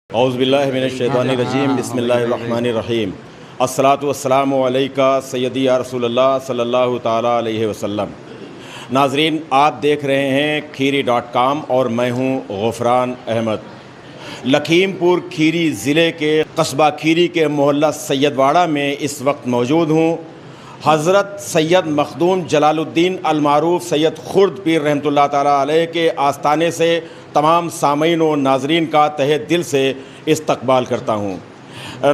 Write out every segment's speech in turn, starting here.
औज़ुबिल्लाहि मिनश्शैतानिर्रजीम बिस्मिल्लाहिर्रहमानिर्रहीम अस्सलातु वस्सलामु अलैका सय्यदी या रसूलल्लाह सल्लल्लाहु ताला अलैहि वसल्लम। नाज़रीन, आप देख रहे हैं खीरी.com और मैं हूं ग़ुफ़रान अहमद। लखीमपुर खीरी ज़िले के कस्बा खीरी के मोहल्ला सैयदवाड़ा में इस वक्त मौजूद हूँ। हज़रत सैयद मखदूम जलालुद्दीन अल-मारूफ़ सैयद खुर्द पीर रहमतुल्लाह ताला अलैह के आस्ताने से तमाम सामीन व नाज़रीन का तहे दिल से इस्तक़बाल करता हूँ।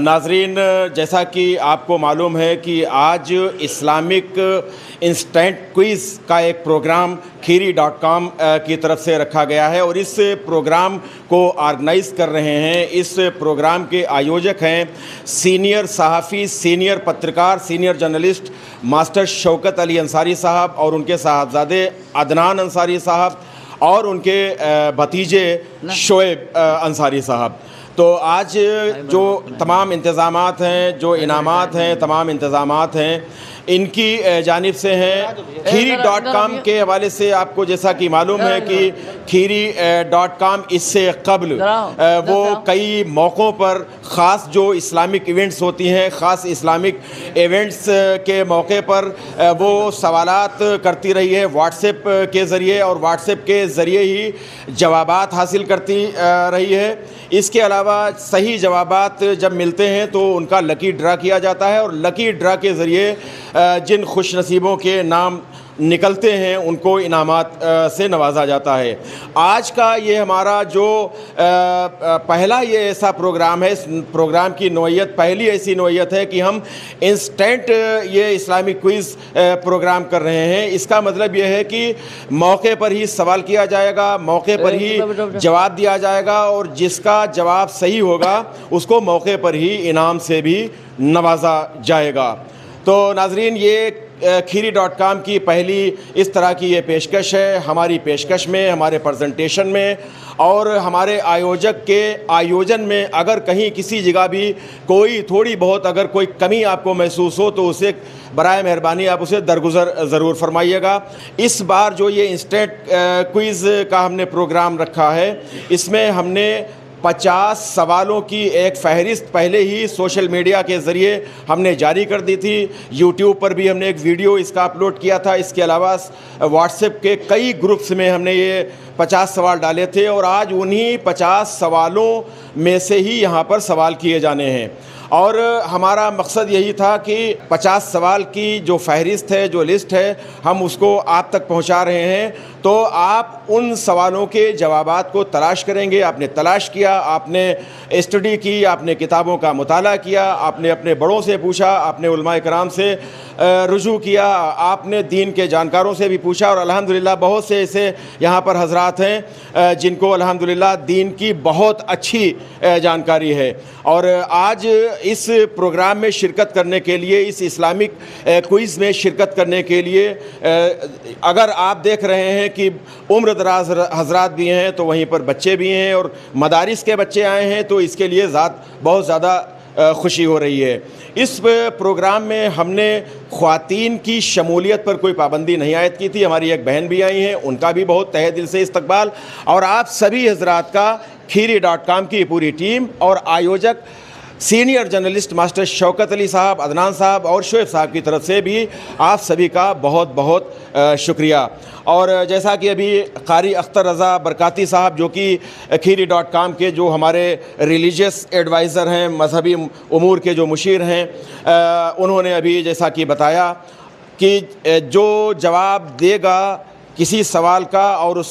नाज़रीन, जैसा कि आपको मालूम है कि आज इस्लामिक इंस्टेंट क्विज़ का एक प्रोग्राम खीरी.com की तरफ से रखा गया है और इस प्रोग्राम को ऑर्गेनाइज़ कर रहे हैं। इस प्रोग्राम के आयोजक हैं सीनियर सहाफ़ी, सीनियर पत्रकार, senior journalist master Shaukat Ali Ansari साहब और उनके साहबजादे अदनान अंसारी साहब और उनके भतीजे शोएब अंसारी साहब। तो आज जो तमाम इंतज़ामात हैं, जो इनामात हैं, तमाम इंतज़ामात हैं, इनकी जानिब से हैं। खीरी.com के हवाले से आपको जैसा कि मालूम है कि खीरी.com इससे कबल वो कई मौक़ों पर ख़ास जो इस्लामिक इवेंट्स होती हैं, ख़ास इस्लामिक इवेंट्स के मौके पर वो सवालात करती रही है व्हाट्सएप के ज़रिए और व्हाट्सएप के ज़रिए ही जवाबात हासिल करती रही है। इसके अलावा सही जवाबात जब मिलते हैं तो उनका लकी ड्रा किया जाता है और लकी ड्रा के ज़रिए जिन खुशनसीबों के नाम निकलते हैं उनको इनामात से नवाजा जाता है। आज का ये हमारा जो पहला ये ऐसा प्रोग्राम है, इस प्रोग्राम की नौइयत पहली ऐसी नौइयत है कि हम इंस्टेंट ये इस्लामिक क्विज़ प्रोग्राम कर रहे हैं। इसका मतलब ये है कि मौके पर ही सवाल किया जाएगा, मौके पर ही जवाब दिया जाएगा और जिसका जवाब सही होगा उसको मौके पर ही इनाम से भी नवाजा जाएगा। तो नाज़रीन, ये खीरी.com की पहली इस तरह की ये पेशकश है। हमारी पेशकश में, हमारे प्रेजेंटेशन में और हमारे आयोजक के आयोजन में अगर कहीं किसी जगह भी कोई थोड़ी बहुत अगर कोई कमी आपको महसूस हो तो उसे बराए मेहरबानी आप उसे दरगुज़र ज़रूर फरमाइएगा। इस बार जो ये इंस्टेंट क्विज़ का हमने प्रोग्राम रखा है, इसमें हमने 50 सवालों की एक फ़हरिस्त पहले ही सोशल मीडिया के ज़रिए हमने जारी कर दी थी। यूट्यूब पर भी हमने एक वीडियो इसका अपलोड किया था। इसके अलावा व्हाट्सएप के कई ग्रुप्स में हमने ये 50 सवाल डाले थे और आज उन्हीं 50 सवालों में से ही यहाँ पर सवाल किए जाने हैं और हमारा मकसद यही था कि 50 सवाल की जो फ़हरिस्त है, जो लिस्ट है, हम उसको आप तक पहुंचा रहे हैं। तो आप उन सवालों के जवाबात को तलाश करेंगे। आपने तलाश किया, आपने स्टडी की, आपने किताबों का मुताला किया, आपने अपने बड़ों से पूछा, आपने उलमाए कराम से रुजू किया, आपने दीन के जानकारों से भी पूछा और अल्हम्दुलिल्लाह बहुत से ऐसे यहाँ पर हज़रात हैं जिनको अल्हम्दुलिल्लाह दीन की बहुत अच्छी जानकारी है। और आज इस प्रोग्राम में शिरकत करने के लिए, इस इस्लामिक क्विज़ में शिरकत करने के लिए अगर आप देख रहे हैं कि उम्र दराज हज़रात भी हैं तो वहीं पर बच्चे भी हैं और मदारिस के बच्चे आए हैं, तो इसके लिए बहुत ज़्यादा खुशी हो रही है। इस प्रोग्राम में हमने ख़्वातीन की शमूलियत पर कोई पाबंदी नहीं आयद की थी। हमारी एक बहन भी आई हैं, उनका भी बहुत तहे दिल से इस्तकबाल और आप सभी हज़रात का खीरी.com की पूरी टीम और आयोजक senior journalist master Shaukat Ali साहब, अदनान साहब और शोएब साहब की तरफ से भी आप सभी का बहुत बहुत शुक्रिया। और जैसा कि अभी कारी अख्तर रज़ा बरकाती साहब जो कि खीरी.com के जो हमारे रिलीजियस एडवाइज़र हैं, मजहबी उमूर के जो मुशीर हैं, उन्होंने अभी जैसा कि बताया कि जो जवाब देगा किसी सवाल का और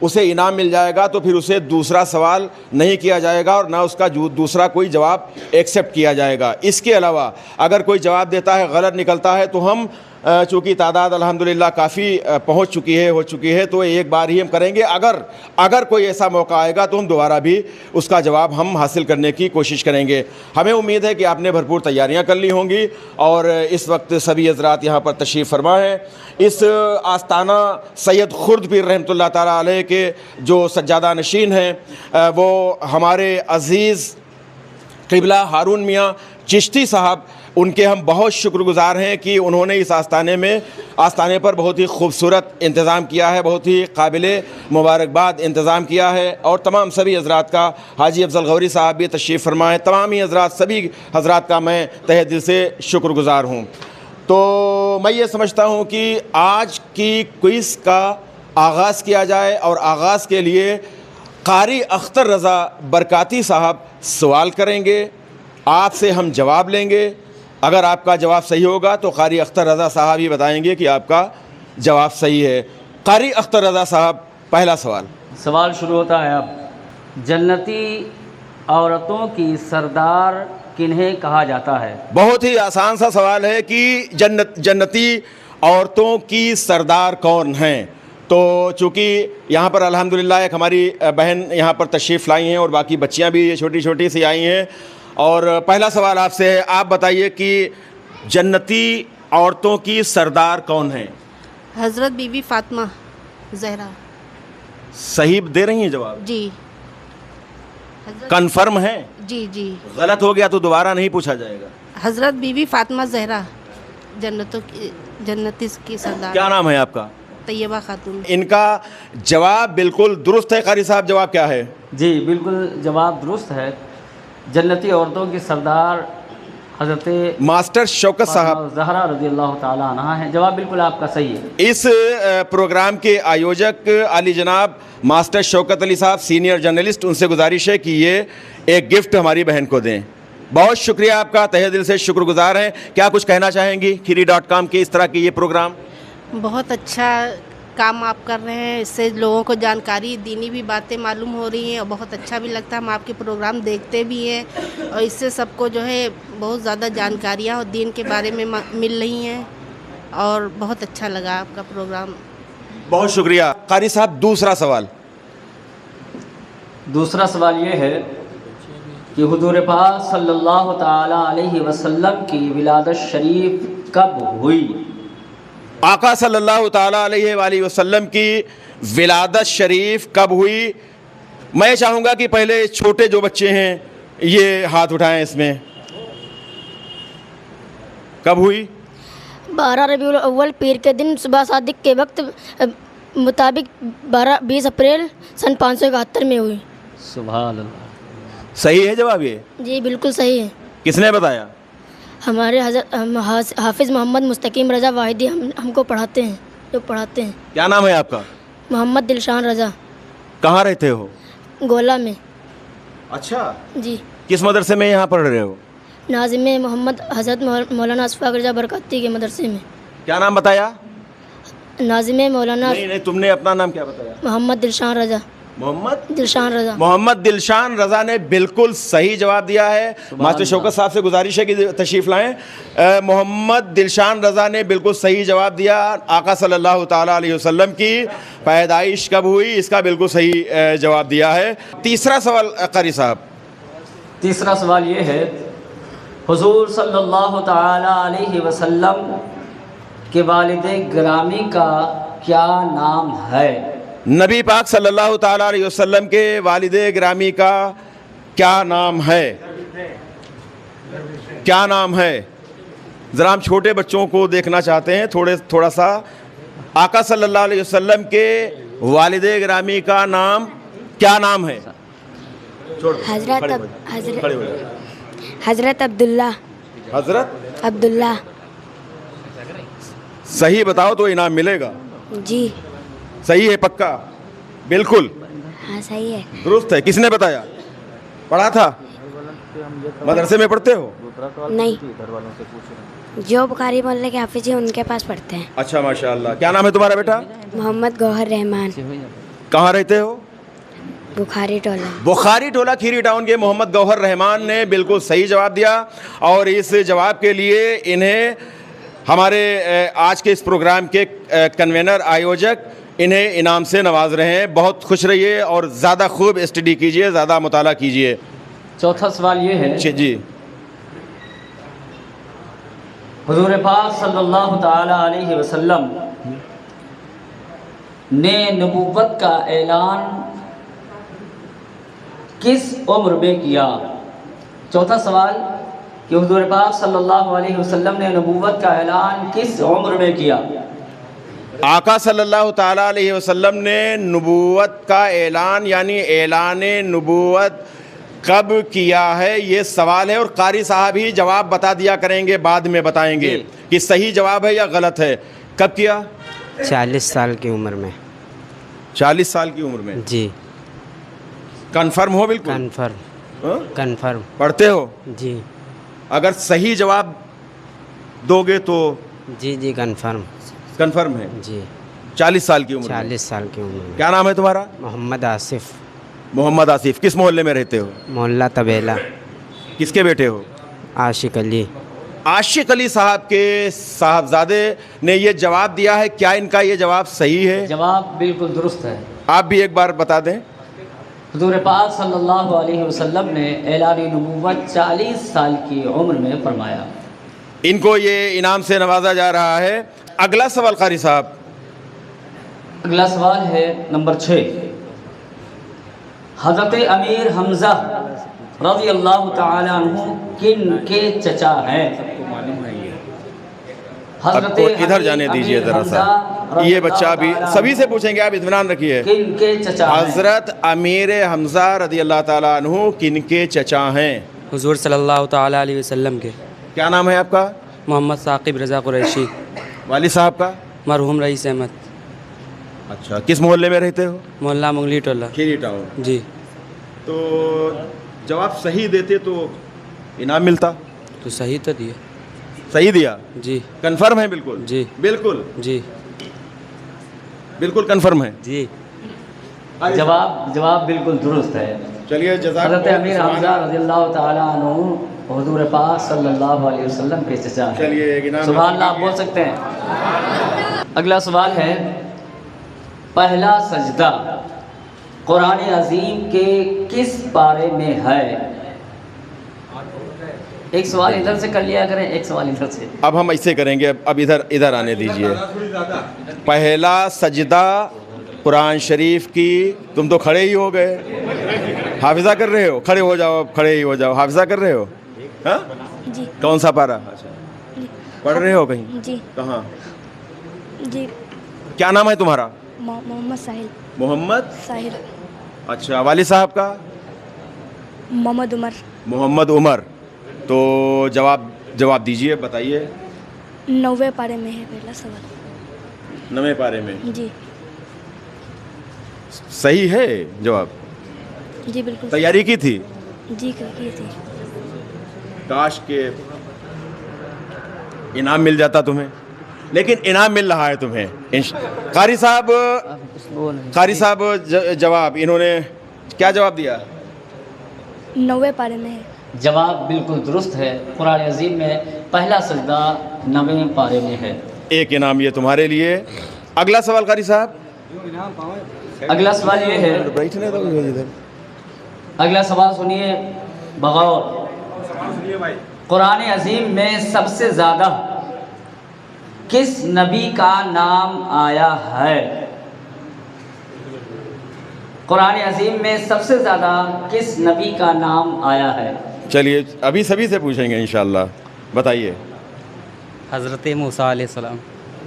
उसे इनाम मिल जाएगा तो फिर उसे दूसरा सवाल नहीं किया जाएगा और ना उसका दूसरा कोई जवाब एक्सेप्ट किया जाएगा। इसके अलावा अगर कोई जवाब देता है गलत निकलता है तो हम चूँकि तादाद अल्हम्दुलिल्लाह काफ़ी हो चुकी है तो एक बार ही हम करेंगे। अगर कोई ऐसा मौका आएगा तो हम दोबारा भी उसका जवाब हम हासिल करने की कोशिश करेंगे। हमें उम्मीद है कि आपने भरपूर तैयारियां कर ली होंगी और इस वक्त सभी हज़रात यहाँ पर तशरीफ़ फरमा हैं। इस आस्ताना सैयद खुर्द पीर रहमतुल्लाह ताला अलैह के जो सज्जादा नशीन हैं वो हमारे अज़ीज़ क़िबला हारून मियाँ चिश्ती साहब उनके हम बहुत शुक्रगुजार हैं कि उन्होंने इस आस्थाने पर बहुत ही खूबसूरत इंतज़ाम किया है, बहुत ही काबिले मुबारकबाद इंतज़ाम किया है। और तमाम सभी हज़रात का, हाजी अफजल गौरी साहब भी तशरीफ़ फरमाएँ, तमाम ही हज़रात, सभी हज़रात का मैं तहे दिल से शुक्रगुजार हूँ। तो मैं ये समझता हूँ कि आज की क्विज़ का आगाज़ किया जाए और आगाज़ के लिए कारी अख्तर रज़ा बरकाती साहब सवाल करेंगे, आपसे हम जवाब लेंगे। अगर आपका जवाब सही होगा तो कारी अख्तर रज़ा साहब ही बताएंगे कि आपका जवाब सही है। कारी अख्तर रज़ा साहब, पहला सवाल शुरू होता है अब। जन्नती औरतों की सरदार किन्हें कहा जाता है? बहुत ही आसान सा सवाल है कि जन्नती औरतों की सरदार कौन हैं। तो चूँकि यहाँ पर अल्हम्दुलिल्लाह एक हमारी बहन यहाँ पर तशरीफ़ लाई हैं और बाकी बच्चियाँ भी छोटी छोटी सी आई हैं। और पहला सवाल आपसे है, आप बताइए कि जन्नती औरतों की सरदार कौन हैं? हज़रत बीबी फ़ातिमा ज़हरा। सही दे रही हैं जवाब? जी। कन्फर्म है? जी जी। गलत हो गया तो दोबारा नहीं पूछा जाएगा। हज़रत बीबी फ़ातिमा ज़हरा जन्नती की सरदार। क्या नाम है आपका? तैयबा खातून। इनका जवाब बिल्कुल दुरुस्त है। कारी साहब, जवाब क्या है? जी बिल्कुल, जवाब दुरुस्त है। जन्नती औरतों की सरदार हज़रत मास्टर शौकत साहब ज़हरा रज़ियल्लाहु ताला अन्हा है। जवाब बिल्कुल आपका सही है। इस प्रोग्राम के आयोजक आली जनाब मास्टर शौकत अली साहब, सीनियर जर्नलिस्ट, उनसे गुजारिश है कि ये एक गिफ्ट हमारी बहन को दें। बहुत शुक्रिया आपका, तहे दिल से शुक्रगुजार हैं। क्या कुछ कहना चाहेंगी खीरी.com के इस तरह के ये प्रोग्राम? बहुत अच्छा काम आप कर रहे हैं, इससे लोगों को जानकारी, दीनी भी बातें मालूम हो रही हैं और बहुत अच्छा भी लगता है। हम आपके प्रोग्राम देखते भी हैं और इससे सबको जो है बहुत ज़्यादा जानकारियाँ और दीन के बारे में मिल रही हैं और बहुत अच्छा लगा आपका प्रोग्राम। बहुत शुक्रिया। कारी साहब, दूसरा सवाल ये है कि हुजूर पाक सल्लल्लाहु ताला अलैहि वसल्लम की विलादत शरीफ कब हुई? आका सल्लल्लाहु ताला अलैहि वसल्लम की विलादत शरीफ कब हुई? मैं चाहूँगा कि पहले छोटे जो बच्चे हैं ये हाथ उठाएं। इसमें कब हुई? 12 रबीउल अव्वल पीर के दिन सुबह सादिक के वक्त मुताबिक 20 अप्रैल सन 571 में हुई। सुभान अल्लाह। सही है जवाब ये? जी बिल्कुल सही है। किसने बताया? हमारे हाफिज़ मोहम्मद मुस्तकीम रज़ा वाहिदी हमको पढ़ाते हैं, जो पढ़ाते हैं। क्या नाम है आपका? मोहम्मद दिलशान रज़ा। कहाँ रहते हो? गोला में। अच्छा जी। किस मदरसे में यहाँ पढ़ रहे हो? नाज़िम मोहम्मद हज़रत मौलाना अशफाक रज़ा बरकाती के मदरसे में। क्या नाम बताया? नाज़िम मौलाना। नहीं, तुमने अपना नाम क्या बताया? मोहम्मद दिलशान रज़ा। मोहम्मद दिलशान रज़ा ने बिल्कुल सही जवाब दिया है। मास्टर शौकत साहब से गुजारिश है कि तशरीफ़ लाएं। मोहम्मद दिलशान रज़ा ने बिल्कुल सही जवाब दिया। आका सल्लल्लाहु ताला अलैहि वसल्लम की पैदाइश कब हुई, इसका बिल्कुल सही जवाब दिया है। तीसरा सवाल कारी साहब। तीसरा सवाल ये है, हुजूर सल्लल्लाहु ताला अलैहि वसल्लम के वालिद गिरामी का क्या नाम है? नबी पाक सल्लल्लाहु ताला अलैहि वसल्लम के वालिदे गिरामी का क्या नाम है? क्या नाम है? ज़रा हम छोटे बच्चों को देखना चाहते हैं थोड़ा सा। आका सल्लल्लाहु अलैहि वसल्लम के वालिदे गिरामी का नाम क्या नाम है? हज़रत अब्दुल्ला। हज़रत अब्दुल्ला। सही बताओ तो इनाम मिलेगा। जी सही है? पक्का? बिल्कुल? हाँ सही है। दुरुस्त है। किसने बताया? पढ़ा था? मदरसे में पढ़ते हो? नहीं, जो बुखारी मोहल्ले के हाफिज हैं उनके पास पढ़ते हैं। अच्छा माशाअल्लाह। क्या नाम है तुम्हारा बेटा? मोहम्मद गौहर रहमान। कहाँ रहते हो? बुखारी टोला खीरी टाउन के मोहम्मद गौहर रहमान ने बिल्कुल सही जवाब दिया और इस जवाब के लिए इन्हें हमारे आज के इस प्रोग्राम के कन्वेनर आयोजक इन्हें इनाम से नवाज रहे हैं। बहुत खुश रहिए और ज़्यादा खूब स्टडी कीजिए, ज़्यादा मुताला कीजिए। चौथा सवाल ये है जी, हुजूर पाक सल्लल्लाहु ताला अलैहि वसल्लम ने नबूवत का ऐलान किस उम्र में किया? चौथा सवाल, कि हुज़ूर पाक सल्लल्लाहु अलैहि वसल्लम ने नबूवत का ऐलान किस उम्र में किया? आका सल्लल्लाहु ताला अलैहि वसल्लम ने नबूवत का ऐलान यानी ऐलान नबूवत कब किया है, ये सवाल है। और कारी साहब ही जवाब बता दिया करेंगे, बाद में बताएंगे कि सही जवाब है या गलत है। कब किया? 40 साल की उम्र में। 40 साल की उम्र में जी। कन्फर्म हो? बिल्कुल कन्फर्म। कन्फर्म। पढ़ते हो? जी। अगर सही जवाब दोगे तो? जी जी कन्फर्म। कन्फर्म है जी। 40 साल की उम्र में। 40 साल की उम्र में। क्या नाम है तुम्हारा? मोहम्मद आसिफ। मोहम्मद आसिफ। किस मोहल्ले में रहते हो? मोहल्ला तबेला। किसके बेटे हो? आशिक अली। आशिक अली साहब के साहबजादे ने ये जवाब दिया है। क्या इनका ये जवाब सही है? जवाब बिल्कुल दुरुस्त है। आप भी एक बार बता दें। हुज़ूर पाक सल्लल्लाहु अलैहि वसल्लम ने ऐलान नबूवत 40 साल की उम्र में फरमाया। इनको ये इनाम से नवाजा जा रहा है। अगला सवाल कारी साहब। अगला सवाल है नंबर 6। हज़रत अमीर हमज़ा रज़ी अल्लाह तआला अन्हु किन के चचा हैं? आपको इधर जाने दीजिए ज़रा सा, ये बच्चा भी सभी से पूछेंगे, आप इत्मीनान रखिए। किन के चचा हैं? हज़रत अमीर हमज़ा रज़ी अल्लाह ताला अन्हु किन के चचा हैं? हुज़ूर सल्लल्लाहु ताला अलैहि वसल्लम के। क्या नाम है आपका? मोहम्मद साकिब रज़ा कुरैशी। वालिद साहब का? मरहूम रईस अहमद। अच्छा, किस मोहल्ले में रहते हो? मोहल्ला मुंगली टोला। खीरी टाउन। जी। तो जवाब सही देते तो इनाम मिलता। तो सही तो दिया। सही दिया? जी। कंफर्म है? बिल्कुल जी। बिल्कुल जी। बिल्कुल कंफर्म है जी। जवाब बिल्कुल दुरुस्त है। चलिए, हज़रत अमीर हमज़ा रज़ियल्लाहु ताला अन्हु हुज़ूर पाक सल्लल्लाहु अलैहि वसल्लम के चचा हैं। चलिए, एक इनाम सुभान अल्लाह, आप बोल सकते हैं। अगला सवाल है, पहला सजदा कुरान अज़ीम के किस पारे में है? एक सवाल इधर से कर लिया करें, एक सवाल इधर से। अब हम ऐसे करेंगे, अब इधर आने दीजिए। पहला सजदा कुरान शरीफ की, तुम तो खड़े ही हो गए। हाफिज़ा कर रहे हो? खड़े हो जाओ, खड़े ही हो जाओ। हाफिज़ा कर रहे हो? हाँ जी। कौन सा पारा? पढ़ रहे हो कहीं? जी। कहाँ? जी। क्या नाम है तुम्हारा? मोहम्मद साहिल। मोहम्मद साहिल। अच्छा, वालिद साहब का? मोहम्मद उमर। मोहम्मद उमर। तो जवाब दीजिए, बताइए। 9वें पारे में है पहला सवाल। 9वें पारे में? जी। सही है जवाब? जी बिल्कुल। तैयारी की थी? जी की थी। काश के इनाम मिल जाता तुम्हें, लेकिन इनाम मिल रहा है तुम्हें। कारी साहब जवाब इन्होंने क्या जवाब दिया? 9वें पारे में है। जवाब बिल्कुल दुरुस्त है। कुरान अज़ीम में पहला सजदा 9वें पारे में है। एक इनाम ये तुम्हारे लिए। अगला सवाल कारी साहब। अगला सवाल ये है, बैठने दो इधर। अगला सवाल सुनिए बगौर। कुरान अज़ीम में सबसे ज़्यादा किस नबी का नाम आया है? कुरान अज़ीम में सबसे ज़्यादा किस नबी का नाम आया है? चलिए, अभी सभी से पूछेंगे इंशाअल्लाह। बताइए। हज़रत मूसा अलैहिस्सलाम।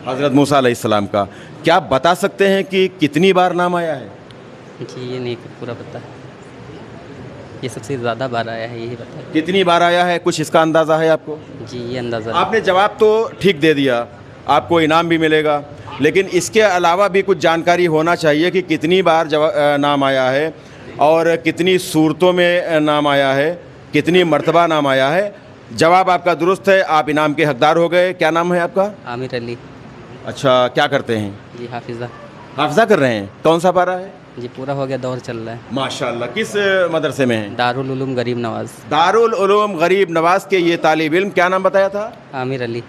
हज़रत मूसा अलैहिस्सलाम का। क्या आप बता सकते हैं कि कितनी बार नाम आया है? जी ये नहीं पूरा पता है, ये सबसे ज़्यादा बार आया है, यही पता है। कितनी बार आया है, कुछ इसका अंदाज़ा है आपको? जी ये अंदाज़ा। आपने जवाब तो ठीक दे दिया, आपको इनाम भी मिलेगा, लेकिन इसके अलावा भी कुछ जानकारी होना चाहिए कि कितनी बार नाम आया है और कितनी सूरतों में नाम आया है, कितनी मर्तबा नाम आया है। जवाब आपका दुरुस्त है, आप इनाम के हकदार हो गए। क्या नाम है आपका? आमिर अली। अच्छा, क्या करते हैं? जी हाफिज़ा। हाफिज़ा कर रहे हैं। कौन सा पारा है? जी पूरा हो गया, दौर चल रहा है। माशाल्लाह। किस मदरसे में हैं? दारुल उलूम गरीब नवाज। दारुल उलूम गरीब नवाज के ये तालिब इल्म, क्या नाम बताया था? आमिर अली।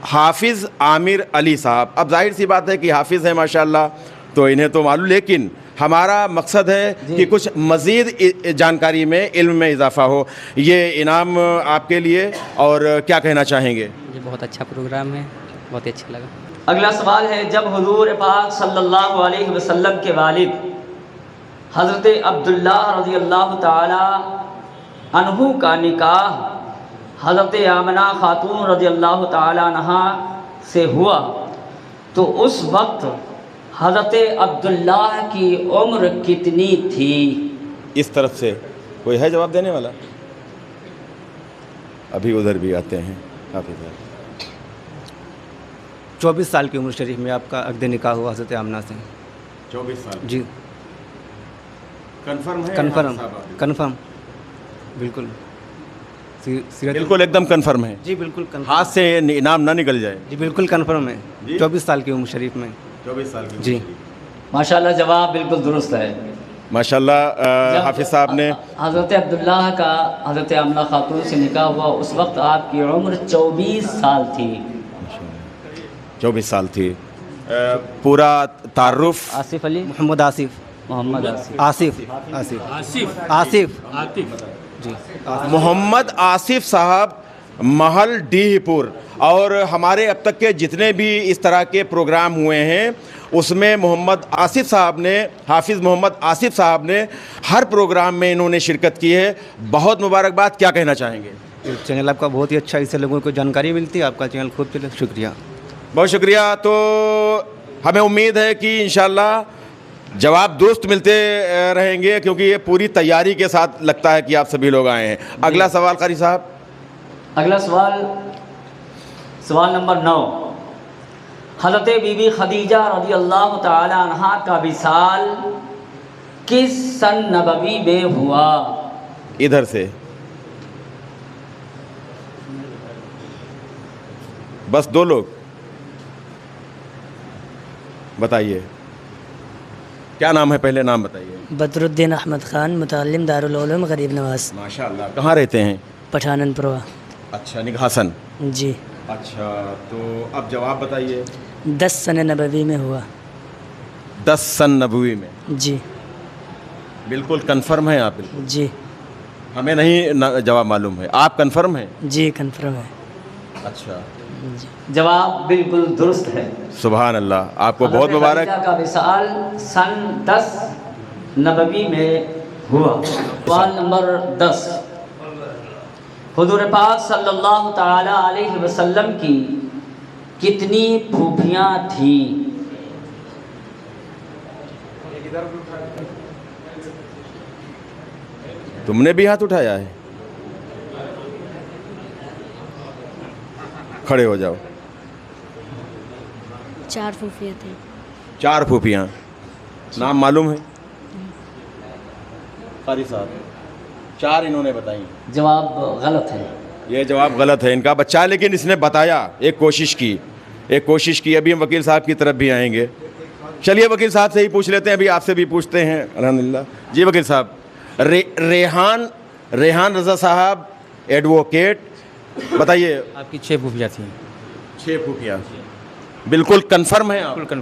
हाफिज़ आमिर अली साहब। अब जाहिर सी बात है कि हाफिज़ है माशाल्लाह, तो इन्हें तो मालूम, लेकिन हमारा मकसद है कि कुछ मज़ीद जानकारी में, इल्म में इजाफ़ा हो। ये इनाम आपके लिए। और क्या कहना चाहेंगे? ये बहुत अच्छा प्रोग्राम है, बहुत ही अच्छा लगा। अगला सवाल है, जब हुज़ूर पाक सल्लल्लाहु अलैहि वसल्लम के वालिद हज़रत अब्दुल्लाह रज़ियल्लाहु ताला अन्हु का निकाह हज़रत आमना खातून रज़ियल्लाहु ताला अन्हा से हुआ तो उस वक्त हज़रत अब्दुल्लाह की उम्र कितनी थी? इस तरफ से कोई है जवाब देने वाला? अभी उधर भी आते हैं हाफिज़ साहब। 24 साल की उम्र शरीफ में आपका अक़द निकाह हुआ हज़रत आमना से। 24 साल जी कंफर्म है? कन्फर्म कन्फर्म बिल्कुल सीरत बिल्कुल एकदम कंफर्म है? जी बिल्कुल कन्फर्म। हाथ से इनाम ना निकल जाए। जी बिल्कुल कन्फर्म है। जी? 24 साल की उम्र शरीफ में। 24 साल की जी माशाल्लाह जवाब बिल्कुल दुरुस्त है। माशाल्लाह हाफिज़ साहब ने हज़रत अब्दुल्लाह का हज़रत आमना खातून से निकाह हुआ उस वक्त आपकी उम्र 24 साल थी। 24 साल थी। पूरा तारुफ? आसिफ अली मोहम्मद आसिफ। मोहम्मद आसिफ आसिफ आसिफ आसिफ जी मोहम्मद आसिफ साहब महल डीहपुर। और हमारे अब तक के जितने भी इस तरह के प्रोग्राम हुए हैं उसमें मोहम्मद आसिफ साहब ने, हाफिज़ मोहम्मद आसिफ साहब ने हर प्रोग्राम में इन्होंने शिरकत की है। बहुत मुबारकबाद। क्या कहना चाहेंगे? चैनल आपका बहुत ही अच्छा, इससे लोगों को जानकारी मिलती है। आपका चैनल खूब चले, शुक्रिया। बहुत शुक्रिया। तो हमें उम्मीद है कि इंशाल्लाह जवाब दुरुस्त मिलते रहेंगे क्योंकि ये पूरी तैयारी के साथ लगता है कि आप सभी लोग आए हैं। अगला सवाल कारी साहब। अगला सवाल नंबर 9। हज़रत बीबी खदीजा रज़ियल्लाहु ताला अन्हा का विसाल किस सन नबवी में हुआ? इधर से बस 2 लोग बताइए। क्या नाम है? पहले नाम बताइए। बदरुद्दीन अहमद ख़ान, मुतअल्लिम दारुल उलूम गरीब नवाज। माशाअल्लाह। कहाँ रहते हैं? पठाननपुर। अच्छा, निघासन। जी। अच्छा, तो अब जवाब बताइए। 10 सन नबवी में हुआ। 10 सन नबवी में? जी बिल्कुल कंफर्म है आप? बिल्कुल जी। हमें नहीं जवाब मालूम है। आप कंफर्म हैं? जी कंफर्म है। अच्छा, जवाब बिल्कुल दुरुस्त है। सुभान अल्लाह। आपको बहुत मुबारक। खदीजा का विसाल सन 10 नबवी में हुआ। सवाल नंबर 10। हुज़ूर पाक सल्लल्लाहु ताला अलैहि वसल्लम की कितनी फूफियाँ थी? तुमने भी हाथ उठाया है? खड़े हो जाओ। 4 फूफियाँ थे। 4 फूफियाँ। नाम मालूम है? कारी साहब 4 इन्होंने बताई। जवाब गलत है। ये जवाब गलत है इनका बच्चा, लेकिन इसने बताया, एक कोशिश की। अभी हम वकील साहब की तरफ भी आएंगे। चलिए वकील साहब से ही पूछ लेते हैं, अभी आपसे भी पूछते हैं। अल्हम्दुलिल्लाह। जी वकील साहब, रेहान रज़ा साहब एडवोकेट, बताइए। आपकी 6 फूफियाँ थी। 6 फूफियाँ बिल्कुल कंफर्म है आप? बिल्कुल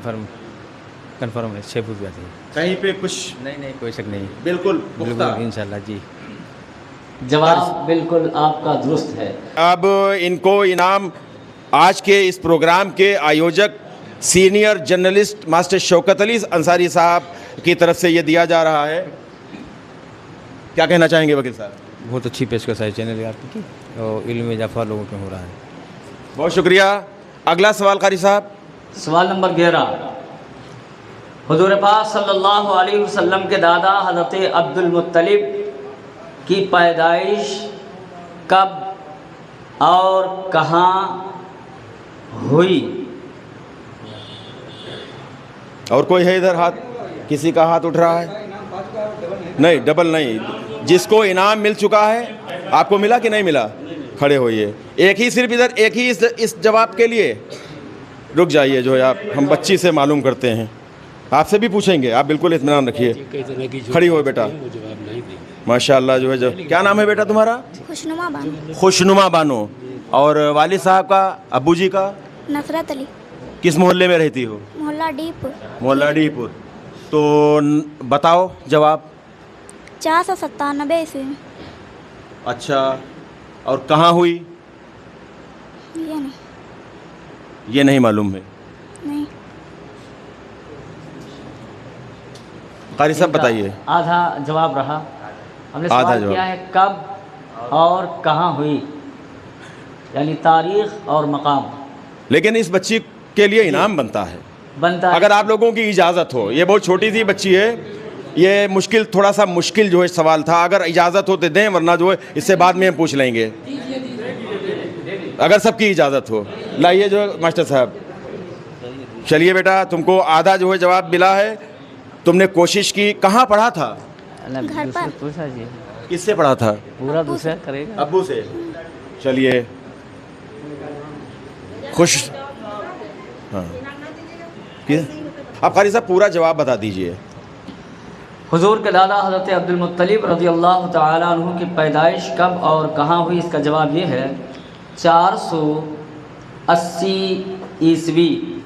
कंफर्म है, 6 फूफियाँ थी। कहीं पे कुछ? नहीं कोई शक नहीं। बिल्कुल इंशाल्लाह। जी जवाब बिल्कुल आपका दुरुस्त है। अब इनको इनाम आज के इस प्रोग्राम के आयोजक senior journalist master Shaukat Ali Ansari साहब की तरफ से ये दिया जा रहा है। क्या कहना चाहेंगे वकील साहब? बहुत अच्छी पेशकश है चैनल आपकी और इल्म में इजाफा लोगों को हो रहा है। बहुत शुक्रिया। अगला सवाल कारी साहब। सवाल नंबर 11। हुज़ूर पाक सल्लल्लाहु अलैहि वसल्लम के दादा हज़रत अब्दुल मुत्तलिब की पैदाइश कब और कहाँ हुई? और कोई है इधर? हाथ किसी का हाथ उठ रहा है? नहीं, डबल नहीं। जिसको इनाम मिल चुका है, आपको मिला कि नहीं मिला? खड़े होइए। एक ही सिर्फ इधर, एक ही इस जवाब के लिए रुक जाइए। जो है आप, हम बच्ची से मालूम करते हैं, आपसे भी पूछेंगे। आप बिल्कुल इत्मीनान रखिए। खड़ी हो बेटा। माशाल्लाह। जो है जो क्या नाम है बेटा तुम्हारा? खुशनुमा बानो। खुशनुमा बानो। और वालिद साहब का, अब्बू जी का? नसरत अली। किस मोहल्ले में रहती हो? मोहल्ला डीपुर। मोहल्ला डीपुर। तो बताओ जवाब। 497 ईस्वी में। अच्छा, और कहाँ हुई? ये नहीं मालूम है। नहीं। कारी साहब बताइए। आधा जवाब रहा। हमने आधा सवाल जवाब किया है कब और कहाँ हुई। यानी तारीख़ और मकाम लेकिन इस बच्ची के लिए इनाम बनता है, अगर आप लोगों की इजाज़त हो। ये बहुत छोटी सी बच्ची है, ये मुश्किल, थोड़ा सा मुश्किल जो है सवाल था, अगर इजाज़त हो तो दें, वरना जो है इससे बाद में हम पूछ लेंगे, अगर सबकी इजाज़त हो। लाइए जो मास्टर साहब, चलिए बेटा, तुमको आधा जो है जवाब मिला है, तुमने कोशिश की। कहाँ पढ़ा था? घर पर पूछा जी, किससे पढ़ा था? पूरा दूसरा करेगा। अब्बू से। चलिए, खुश। हाँ, अब कारी साहब पूरा जवाब बता दीजिए। हुजूर के दादा हज़रत अब्दुल मुत्तलिब रज़ियल्लाहु ताला अन्हु की पैदाइश कब और कहाँ हुई, इसका जवाब ये है 480 ईस्वी।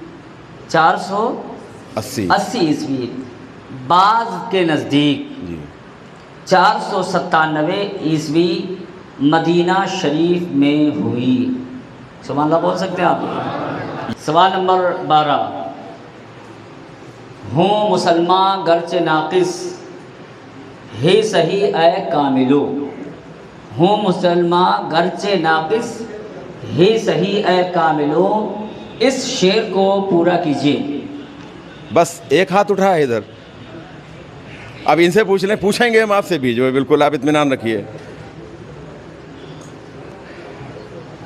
480 ईस्वी बाज़ के नज़दीक 497 ईस्वी मदीना शरीफ में हुई। सुभान अल्लाह बोल सकते हैं आप। सवाल नंबर 12, हूँ मुसलमान गर्चे नाकिस ही सही ए कामिलो। हूँ मुसलमान गर्चे नाकिस ही सही ए कामिलो, इस शेर को पूरा कीजिए। बस एक हाथ उठा है इधर, अब इनसे पूछ लें, पूछेंगे हम आपसे भी, जो है बिल्कुल आप इत्मीनान रखिए।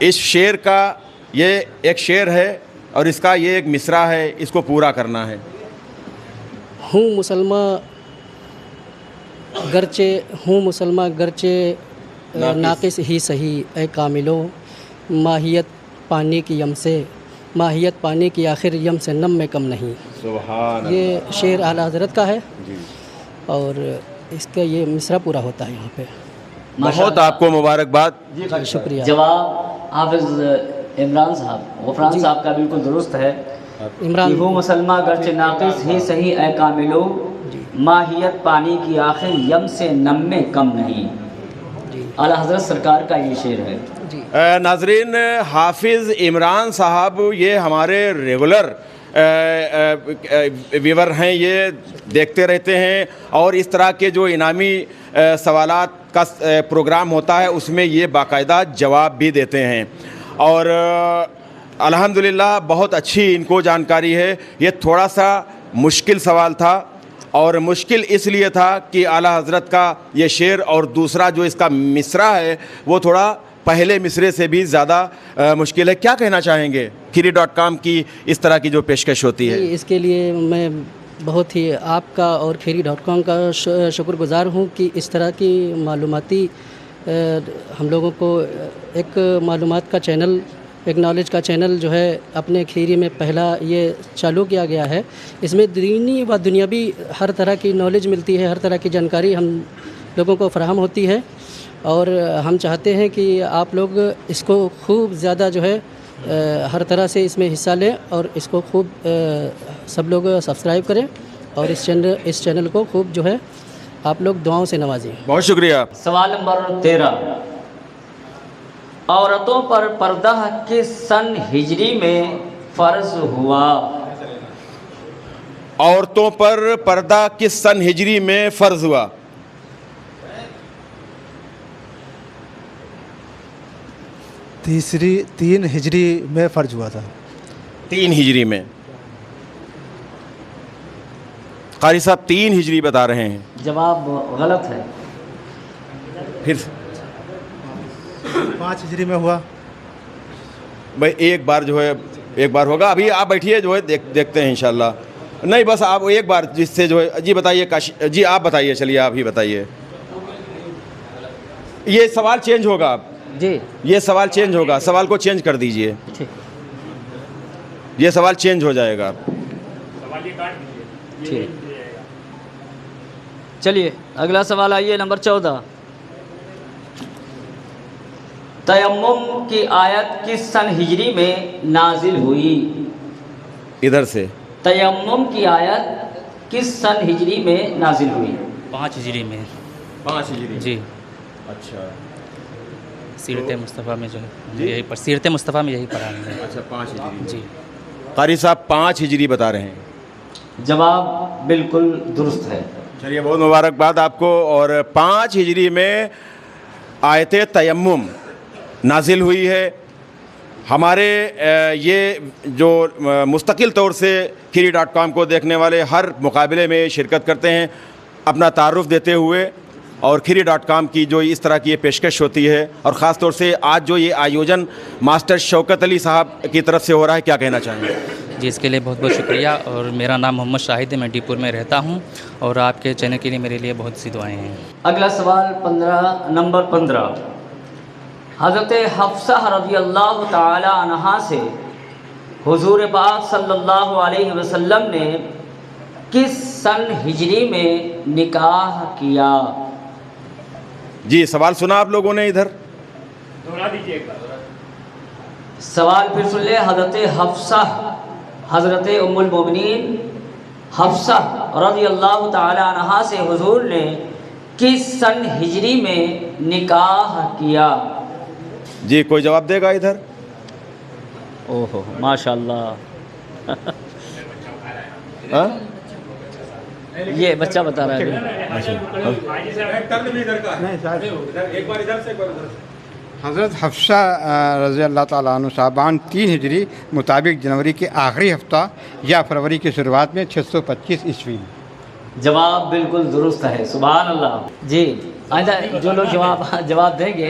इस शेर का, ये एक शेर है और इसका ये एक मिसरा है, इसको पूरा करना है। हूँ मुसलमान गरचे नाकिस ही सही ए कामिलो, माहियत पानी की यम से, माहियत पानी की आखिर यम से नम में कम नहीं। सुभान ये शेर आला हज़रत का है जी, और इसका ये मिसरा पूरा होता है यहाँ पे। बहुत आपको मुबारकबाद, शुक्रिया। जवाब हाफिज़ इमरान साहब, गफरान साहब का बिल्कुल दुरुस्त है। इमरान, वो मुसलमान गर्चे नाकिस ही सही ए कामिलो, माहियत पानी की आखिर यम से नम में कम नहीं। आला हज़रत सरकार का ये शेर है। नाजरीन, हाफिज़ इमरान साहब ये हमारे रेगुलर व्यूवर हैं, ये देखते रहते हैं और इस तरह के जो इनामी सवालात का प्रोग्राम होता है उसमें ये बाकायदा जवाब भी देते हैं और अल्हम्दुलिल्लाह बहुत अच्छी इनको जानकारी है। ये थोड़ा सा मुश्किल सवाल था और मुश्किल इसलिए था कि आला हज़रत का ये शेर और दूसरा जो इसका मिसरा है वो थोड़ा पहले मिसरे से भी ज़्यादा मुश्किल है। क्या कहना चाहेंगे खीरी.com की इस तरह की जो पेशकश होती है? इसके लिए मैं बहुत ही आपका और खीरी.com का शुक्रगुज़ार हूँ कि इस तरह की मालूमाती हम लोगों को एक मालूमात का चैनल, एक नॉलेज का चैनल जो है अपने खीरी में पहला ये चालू किया गया है। इसमें दीनी व दुनियावी हर तरह की नॉलेज मिलती है, हर तरह की जानकारी हम लोगों को फराहम होती है और हम चाहते हैं कि आप लोग इसको खूब ज़्यादा जो है हर तरह से इसमें हिस्सा लें और इसको खूब सब लोग सब्सक्राइब करें और इस चैनल को खूब जो है आप लोग दुआओं से नवाजें। बहुत शुक्रिया। सवाल नंबर 13, औरतों पर पर्दा किस सन हिजरी में फ़र्ज हुआ? औरतों पर पर्दा किस सन हिजरी में फ़र्ज हुआ? तीन हिजरी में फ़र्ज हुआ था। 3 हिजरी में। कारी साहब 3 हिजरी बता रहे हैं। जवाब गलत है। फिर 5 हिजरी में हुआ। भाई एक बार जो है, एक बार होगा। अभी आप बैठिए, जो है देखते हैं इंशाल्लाह। नहीं, बस आप एक बार जिससे जो है, जी बताइए काशी जी, आप बताइए, चलिए आप ही बताइए। ये सवाल चेंज होगा आप जी, ये सवाल चेंज होगा, सवाल को चेंज कर दीजिए। ये सवाल चेंज हो जाएगा। ठीक, चलिए अगला सवाल आइए, नंबर 14। तयम्मुम की आयत किस सन हिजरी में नाजिल हुई? इधर से तयम्मुम की आयत किस सन हिजरी में नाजिल हुई? 5 हिजरी में। 5 हिजरी जी। अच्छा, सीरत मुस्तफ़ा में जो है यही पर, सीरत मुस्तफ़ा में यही पढ़ा है। अच्छा, 5 हिजरी जी। कारी साहब 5 हिजरी बता रहे हैं। जवाब बिल्कुल दुरुस्त है। चलिए, बहुत मुबारकबाद आपको। और 5 हिजरी में आयत तयम्मुम नाजिल हुई है हमारे ये जो मुस्तकिल तौर से खीरी.com को देखने वाले हर मुकाबले में शिरकत करते हैं, अपना तारुफ़ देते हुए, और खीरी.com की जो इस तरह की ये पेशकश होती है, और ख़ास तौर से आज जो ये आयोजन मास्टर शौकत अली साहब की तरफ से हो रहा है, क्या कहना चाहेंगे? जी, इसके लिए बहुत बहुत शुक्रिया। और मेरा नाम मोहम्मद शाहिद है, मैं डीपुर में रहता हूँ, और आपके चैनल के लिए मेरे लिए बहुत सी दुआएँ हैं। अगला सवाल नंबर 15 हज़रत हफ्सा रज़ी अल्लाह ताला अन्हा से हुज़ूर पाक सल्लल्लाहु अलैहि वसल्लम ने किस सन हिजरी में निकाह किया? जी, सवाल सुना आप लोगों ने? इधर दोहरा दीजिए। सवाल फिर सुन ले। हज़रत उम्मुल मोमिनीन हफ्सा रज़ी अल्लाह ताला अन्हा से हुज़ूर ने किस सन हिजरी में निकाह किया? जी, कोई जवाब देगा इधर? ओहो, माशाल्लाह। हाँ? ये बच्चा बता रहा है। हज़रत हफ्सा रज़ी अल्लाह ताला अन्हु साहबान 3 हिजरी मुताबिक जनवरी के आखिरी हफ्ता या फरवरी की शुरुआत में 625 ईस्वी में। जवाब बिल्कुल दुरुस्त है, सुभान अल्लाह। जी, आइंदा जो लोग जवाब देंगे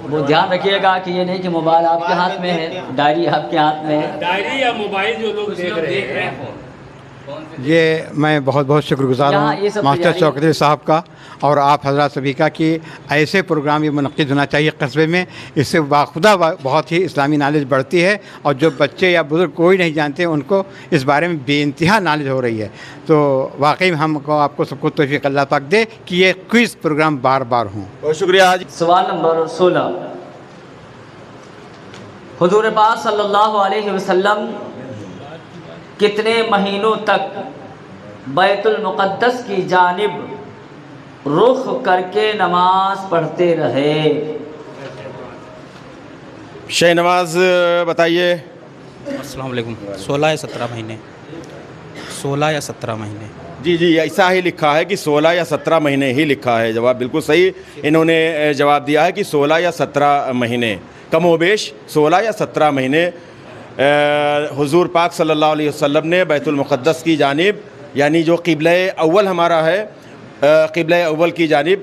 वो ध्यान रखिएगा कि ये नहीं कि मोबाइल आपके हाथ में है, डायरी आपके हाथ में है। डायरी या मोबाइल जो लोग देख रहे हैं, ये मैं बहुत बहुत शुक्रगुजार हूँ मास्टर शौकत अली साहब का और आप हजरात सभी का कि ऐसे प्रोग्राम ये मुनक़्क़िद होना चाहिए कस्बे में। इससे बाखुदा बहुत ही इस्लामी नॉलेज बढ़ती है, और जो बच्चे या बुज़ुर्ग कोई नहीं जानते उनको इस बारे में बेइंतहा नॉलेज हो रही है। तो वाकई में हमको आपको सबको तौफ़ीक़ अल्लाह पाक दे कि ये क्विज़ प्रोग्राम बार बार हों। बहुत शुक्रिया। सवाल नंबर 16 हुज़ूर पाक सल्लल्लाहु अलैहि वसल्लम कितने महीनों तक बैतुल मुक़द्दस की जानिब रुख करके नमाज पढ़ते रहे? शहनवाज बताइए। अस्सलाम वालेकुम। 16 या 17 महीने। 16 या 17 महीने। जी जी, ऐसा ही लिखा है कि 16 या 17 महीने ही लिखा है। जवाब बिल्कुल सही इन्होंने जवाब दिया है कि 16 या 17 महीने, कमोबेश 16 या 17 महीने हुज़ूर पाक सल्लल्लाहु अलैहि वसल्लम ने बैतुल मुक़द्दस की जानिब, यानी जो क़िबला अव्वल हमारा है, क़िबला अव्वल की जानिब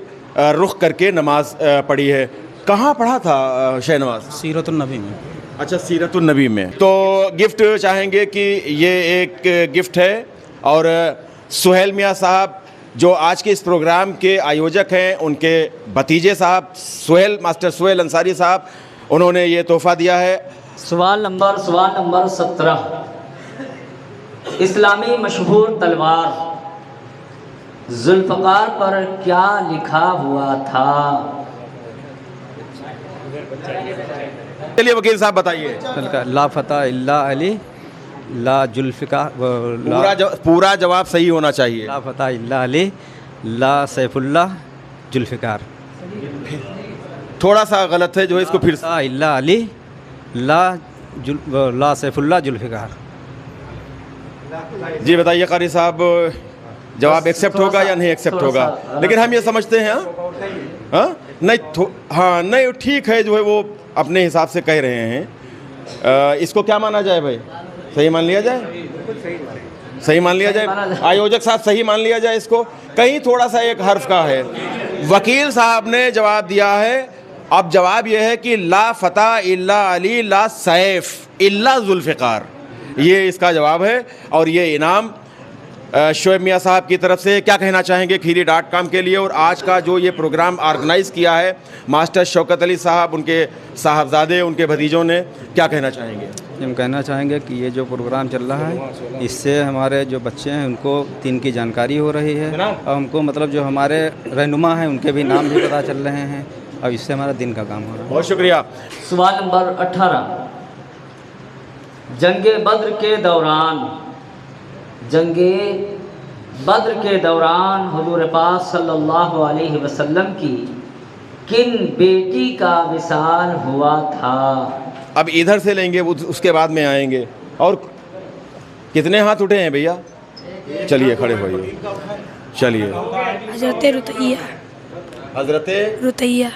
रुख करके नमाज पढ़ी है। कहाँ पढ़ा था शहनवाज? सीरतुन्नबी में। अच्छा, सीरतुन्नबी में। तो गिफ्ट चाहेंगे कि ये एक गिफ्ट है, और सुहेल मियाँ साहब जो आज के इस प्रोग्राम के आयोजक हैं, उनके भतीजे साहब मास्टर सुहेल अंसारी साहब, उन्होंने ये तोहफ़ा दिया है। सवाल नंबर 17 इस्लामी मशहूर तलवार जुल्फ़कार पर क्या लिखा हुआ था? चलिए वकील साहब बताइए। ला फतह इल्ला अली ला जुल्फ़िकार। पूरा जवाब सही होना चाहिए। ला फतह इल्ला अली ला सैफुल्लाह जुल्फ़िकार। थोड़ा सा गलत है, जो है इसको फिर से। इल्ला अली ला सैफुल्लाह जुल्फ़िकार। जी बताइए कारी साहब, जवाब एक्सेप्ट होगा या नहीं एक्सेप्ट होगा? लेकिन हम ये समझते हैं हाँ नहीं, हाँ नहीं, ठीक है, जो है वो अपने हिसाब से कह रहे हैं। इसको क्या माना जाए भाई? सही मान लिया जाए? सही मान लिया जाए? आयोजक साहब सही मान लिया जाए इसको? कहीं थोड़ा सा एक हर्फ का है। वकील साहब ने जवाब दिया है। अब जवाब यह है कि ला फतह इल्ला अली ला सैफ इल्ला जुल्फ़िकार, ये इसका जवाब है। और ये इनाम शोएब मियाँ साहब की तरफ से। क्या कहना चाहेंगे खीरी.com के लिए, और आज का जो ये प्रोग्राम ऑर्गेनाइज़ किया है मास्टर शौकत अली साहब, उनके साहबजादे, उनके भतीजों ने, क्या कहना चाहेंगे? हम कहना चाहेंगे कि ये जो प्रोग्राम चल रहा है, इससे हमारे जो बच्चे हैं उनको दीन की जानकारी हो रही है, और हमको मतलब जो हमारे रहनुमा हैं उनके भी नाम भी पता चल रहे हैं, और इससे हमारा दिन का काम हो रहा है। बहुत शुक्रिया। सवाल नंबर 18 जंगे बद्र के दौरान हुजूर पाक सल्लल्लाहु अलैहि वसल्लम की किन बेटी का विसाल हुआ था? अब इधर से लेंगे, उसके बाद में आएंगे। और कितने हाथ उठे हैं भैया? चलिए खड़े होइए। चलिए। हज़रत रुतैया।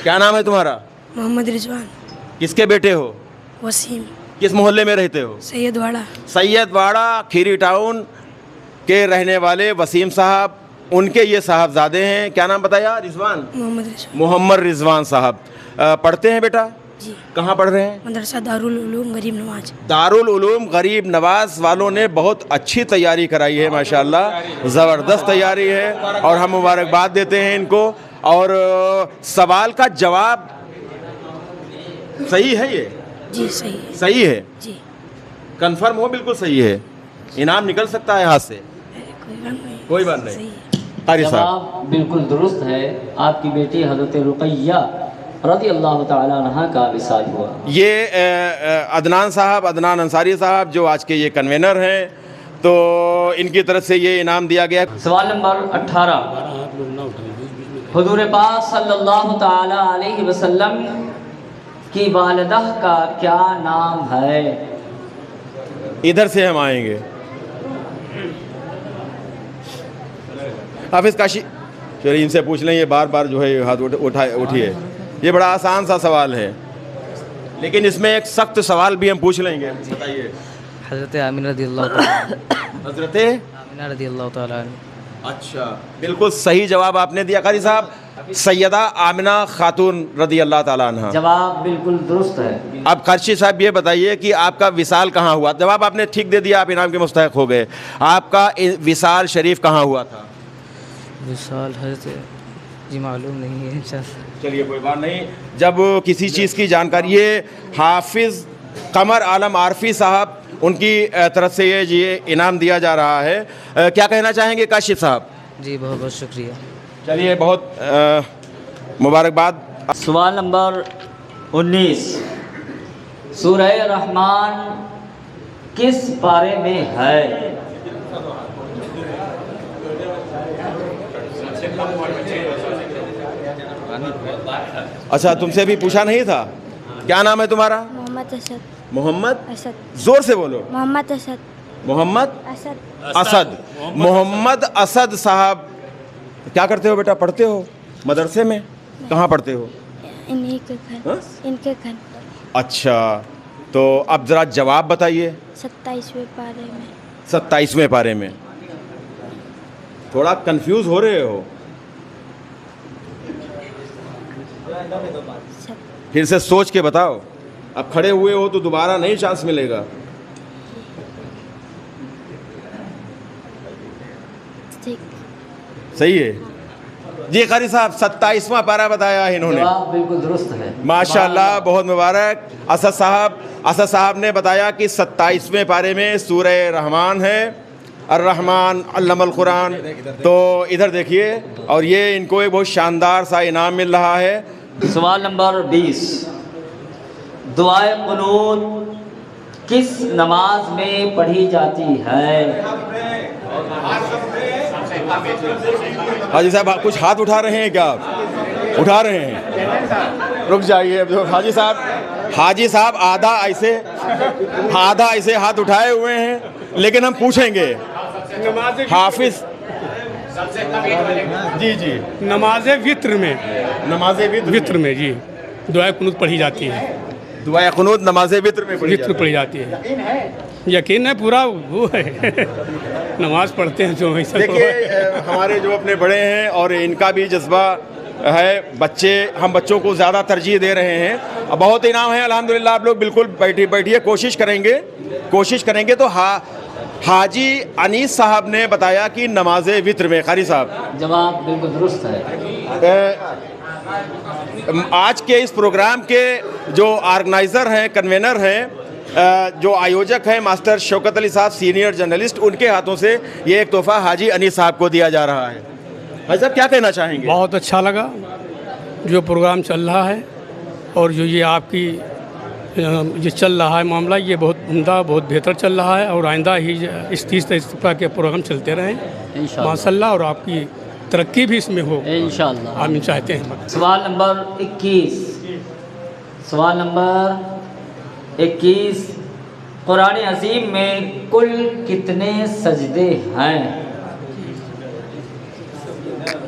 क्या नाम है तुम्हारा? मोहम्मद रिजवान। किसके बेटे हो? वसीम। किस मोहल्ले में रहते हो? सैयदवाड़ा। सैयदवाड़ा खीरी टाउन के रहने वाले वसीम साहब, उनके ये साहबजादे हैं। क्या नाम बताया? रिजवान, मोहम्मद रिजवान साहब। पढ़ते हैं बेटा? जी। कहाँ पढ़ रहे हैं? मदरसा दारुल उलूम गरीब नवाज। दारुल उलूम गरीब नवाज वालों ने बहुत अच्छी तैयारी कराई है माशाल्लाह, ज़बरदस्त तैयारी है और हम मुबारकबाद देते हैं इनको। और सवाल का जवाब सही है ये? जी सही है। सही है जी। कंफर्म हो? बिल्कुल सही है। इनाम निकल सकता है हाथ से? कोई बात नहीं। जवाब बिल्कुल दुरुस्त है। आपकी बेटी हज़रत रुक़ैया रज़ी अल्लाह तआला अन्हा का विसाल हुआ। ये अदनान साहब, अदनान अंसारी साहब जो आज के ये कन्वेनर हैं, तो इनकी तरफ से ये इनाम दिया गया। सवाल नंबर 18, हुज़ूर पाक सल्लल्लाहु तआला अलैहि वसल्लम की वालिदा का क्या नाम है? इधर से हम आएंगे। हाफिज़ काशी, चलिए इनसे पूछ लें। ये बार बार जो है हाथ उठिए। ये बड़ा आसान सा सवाल है, लेकिन इसमें एक सख्त सवाल भी हम पूछ लेंगे। बताइए। हज़रत आमिना रज़ियल्लाहु तआला। हज़रत आमिना रज़ियल्लाहु तआला। अच्छा, बिल्कुल सही जवाब आपने दिया कारी साहब। सैयदा आमिना खातून रज़ी अल्लाह तआला अन्हा। जवाब बिल्कुल दुरुस्त है। अब खर्ची साहब ये बताइए कि आपका विसाल कहाँ हुआ? जवाब आपने ठीक दे दिया, आप इनाम के मुस्तहिक हो गए। आपका विसाल शरीफ कहाँ हुआ था? विसाल हज़रत जी मालूम नहीं है। चलिए कोई बात नहीं। जब किसी चीज़ की जानकारी, ये हाफिज़ कमर आलम आरफी साहब, उनकी तरफ से ये इनाम दिया जा रहा है। क्या कहना चाहेंगे काशिफ साहब? जी बहुत बहुत शुक्रिया। चलिए बहुत मुबारकबाद। सवाल नंबर 19, सूरह रहमान किस पारे में है? अच्छा, तुमसे भी पूछा नहीं था? क्या नाम है तुम्हारा? मोहम्मद असद। मोहम्मद असद। जोर से बोलो। मोहम्मद असद। मोहम्मद असद। असद। मोहम्मद असद साहब, क्या करते हो बेटा? पढ़ते हो मदरसे में? कहाँ पढ़ते हो? इन्हीं के घर। इनके घर। अच्छा, तो अब ज़रा जवाब बताइए। 27वें पारे में। 27वें पारे में। थोड़ा कंफ्यूज हो रहे हो? फिर से सोच के बताओ। अब खड़े हुए हो तो दोबारा नहीं चांस मिलेगा। सही है जी। कारी साहब 27वां पारा बताया इन्होंने। बिल्कुल दुरुस्त है। माशाल्लाह, बहुत मुबारक। असद साहब ने बताया कि 27वें पारे में सूरह रहमान है। अर्रहमान अल्लमल कुरान। तो इधर देखिए, और ये इनको एक बहुत शानदार सा इनाम मिल रहा है। सवाल नंबर 20, दुआए कुनूत किस नमाज में पढ़ी जाती है? हाजी साहब कुछ हाथ उठा रहे हैं क्या? आप उठा रहे हैं? रुक जाइए। हाजी साहब आधा ऐसे हाथ उठाए हुए हैं, लेकिन हम पूछेंगे। हाफिज जी नमाज वित्र में जी दुआ कुनूत पढ़ी जाती है। दुआ कुनूत नमाज वित्र में पढ़ी जाती है। यकीन है पूरा वो है। नमाज पढ़ते हैं जो ऐसा। देखिए हमारे जो अपने बड़े हैं और इनका भी जज्बा है, हम बच्चों को ज़्यादा तरजीह दे रहे हैं। बहुत इनाम है अल्हम्दुलिल्लाह। आप लोग बिल्कुल बैठिए, कोशिश करेंगे। तो हाजी अनीस साहब ने बताया कि नमाज वित्र में। कारी साहब जवाब बिल्कुल दुरुस्त है। आज के इस प्रोग्राम के जो ऑर्गेनाइज़र हैं, कन्वेनर हैं, जो आयोजक हैं मास्टर शौकत अली साहब सीनियर जर्नलिस्ट, उनके हाथों से ये एक तोहफ़ा हाजी अनीस साहब को दिया जा रहा है। भाई साहब क्या कहना चाहेंगे? बहुत अच्छा लगा जो प्रोग्राम चल रहा है, और जो ये आपकी ये चल रहा है मामला, ये बहुत उम्दा, बहुत बेहतर चल रहा है। और आइंदा ही इस तरह के प्रोग्राम चलते रहें माशाल्लाह, और आपकी तरक्की भी इसमें हो इंशाअल्लाह, हम चाहते हैं। सवाल नंबर 21, कुरान अज़ीम में कुल कितने सजदे हैं?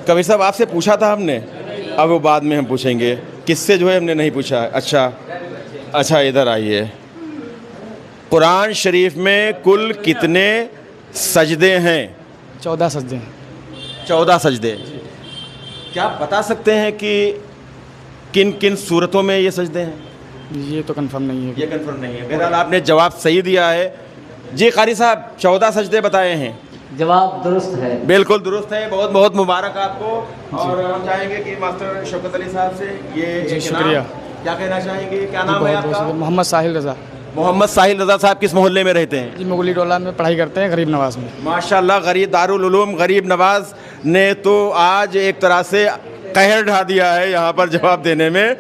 कबीर साहब आपसे पूछा था हमने, अब वो बाद में हम पूछेंगे। किससे जो है हमने नहीं पूछा। अच्छा इधर आइए। कुरान शरीफ में कुल कितने सजदे हैं? 14 सजदे हैं। 14 सजदे। क्या आप बता सकते हैं कि किन किन सूरतों में ये सजदे हैं? ये तो कंफर्म नहीं है। ये कंफर्म नहीं है। बहरहाल आपने जवाब सही दिया है। जी कारी साहब 14 सजदे बताए हैं। जवाब दुरुस्त है। बिल्कुल दुरुस्त है। बहुत बहुत मुबारक आपको। और हम चाहेंगे कि मास्टर शौकत अली साहब से ये शुक्रिया। क्या कहना चाहेंगे? क्या नाम है आपका? मोहम्मद साहिल रज़ा। मोहम्मद साहिल रज़ा साहब किस मोहल्ले में रहते हैं? जी मुगली टोला में पढ़ाई करते हैं, गरीब नवाज में। माशाल्लाह, गरीब दारुल उलूम गरीब नवाज ने तो आज एक तरह से कहर ढा दिया है यहाँ पर जवाब देने में।